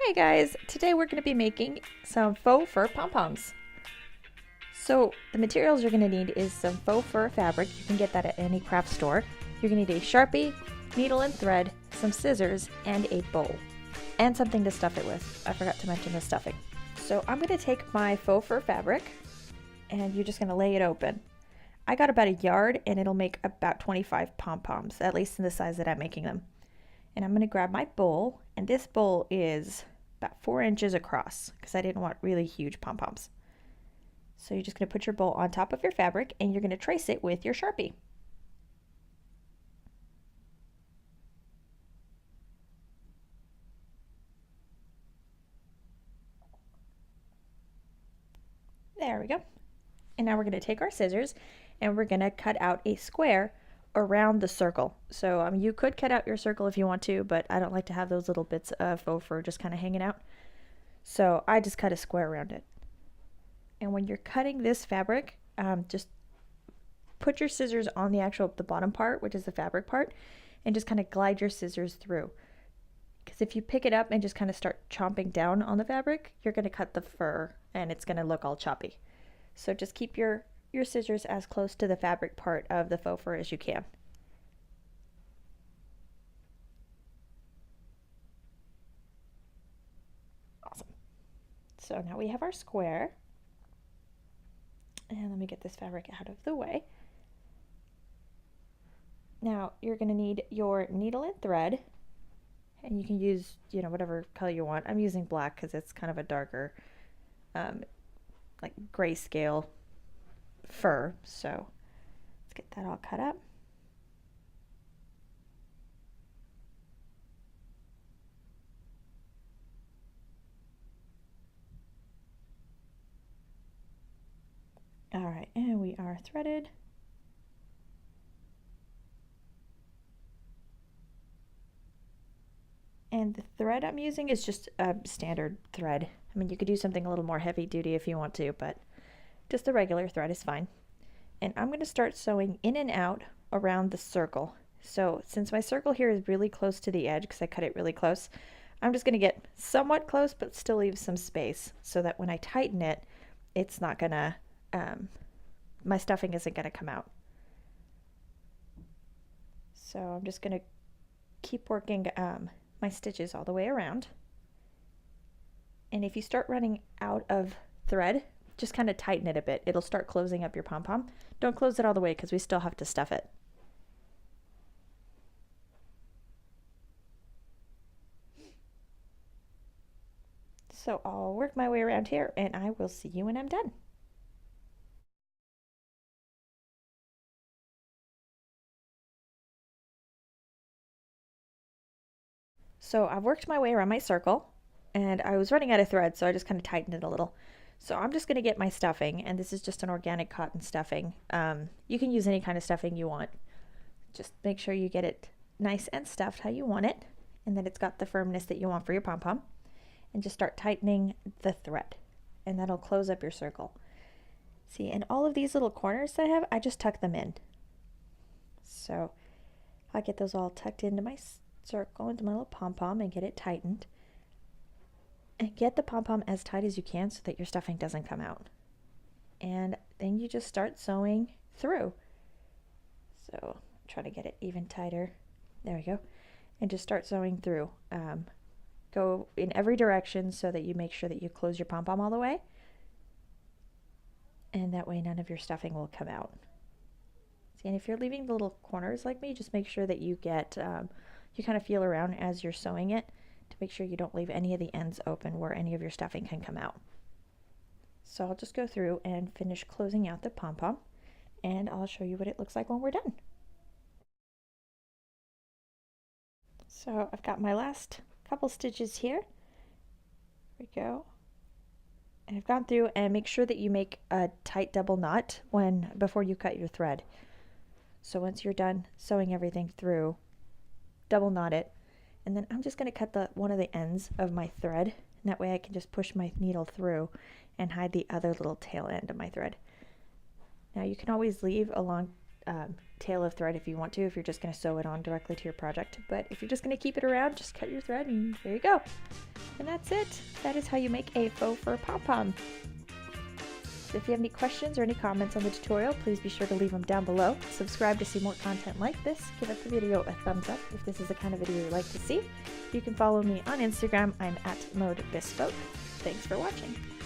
Hi guys, today we're going to be making some faux fur pom-poms. So the materials you're going to need is some faux fur fabric. You can get that at any craft store. You're going to need a Sharpie, needle and thread, some scissors, and a bowl. And something to stuff it with. I forgot to mention the stuffing. So I'm going to take my faux fur fabric and you're just going to lay it open. I got about a yard and it'll make about 25 pom-poms, at least in the size that I'm making them. And I'm going to grab my bowl, and this bowl is about 4 inches across because I didn't want really huge pom-poms. So you're just going to put your bowl on top of your fabric and you're going to trace it with your Sharpie. There we go. And now we're going to take our scissors and we're going to cut out a square around the circle. So you could cut out your circle if you want to, but I don't like to have those little bits of faux fur just kind of hanging out. So I just cut a square around it. And when you're cutting this fabric, just put your scissors on the bottom part, which is the fabric part, and just kind of glide your scissors through. Because if you pick it up and just kind of start chomping down on the fabric, you're going to cut the fur and it's going to look all choppy. So just keep your scissors as close to the fabric part of the faux fur as you can. Awesome. So now we have our square. And let me get this fabric out of the way. Now you're going to need your needle and thread, and you can use, whatever color you want. I'm using black because it's kind of a darker, like grayscale fur. So let's get that all cut up. All right, and we are threaded. And the thread I'm using is just a standard thread. I mean, you could do something a little more heavy duty if you want to, but just the regular thread is fine. And I'm going to start sewing in and out around the circle. So since my circle here is really close to the edge because I cut it really close, I'm just going to get somewhat close but still leave some space so that when I tighten it, it's not going to, my stuffing isn't going to come out. So I'm just going to keep working my stitches all the way around. And if you start running out of thread, just kind of tighten it a bit. It'll start closing up your pom-pom. Don't close it all the way because we still have to stuff it. So I'll work my way around here and I will see you when I'm done. So I've worked my way around my circle and I was running out of thread, so I just kind of tightened it a little. So I'm just going to get my stuffing, and this is just an organic cotton stuffing. You can use any kind of stuffing you want. Just make sure you get it nice and stuffed how you want it, and that it's got the firmness that you want for your pom-pom. And just start tightening the thread, and that'll close up your circle. See, and all of these little corners that I have, I just tuck them in. So I'll get those all tucked into my circle, into my little pom-pom, and get it tightened. And get the pom-pom as tight as you can so that your stuffing doesn't come out. And then you just start sewing through. So try to get it even tighter. There we go. And just start sewing through. Go in every direction so that you make sure that you close your pom-pom all the way. And that way none of your stuffing will come out. See, and if you're leaving the little corners like me, just make sure that you get, you kind of feel around as you're sewing it to make sure you don't leave any of the ends open where any of your stuffing can come out. So I'll just go through and finish closing out the pom-pom, and I'll show you what it looks like when we're done. So I've got my last couple stitches here. There we go. And I've gone through, and make sure that you make a tight double knot before you cut your thread. So once you're done sewing everything through, double knot it. And then I'm just going to cut one of the ends of my thread, and that way I can just push my needle through and hide the other little tail end of my thread. Now you can always leave a long tail of thread if you want to, if you're just going to sew it on directly to your project. But if you're just going to keep it around, just cut your thread and there you go. And that's it. That is how you make a faux fur pom pom. If you have any questions or any comments on the tutorial, please be sure to leave them down below. Subscribe to see more content like this. Give the video a thumbs up if this is the kind of video you like to see. You can follow me on Instagram. I'm at modebespoke. Thanks for watching.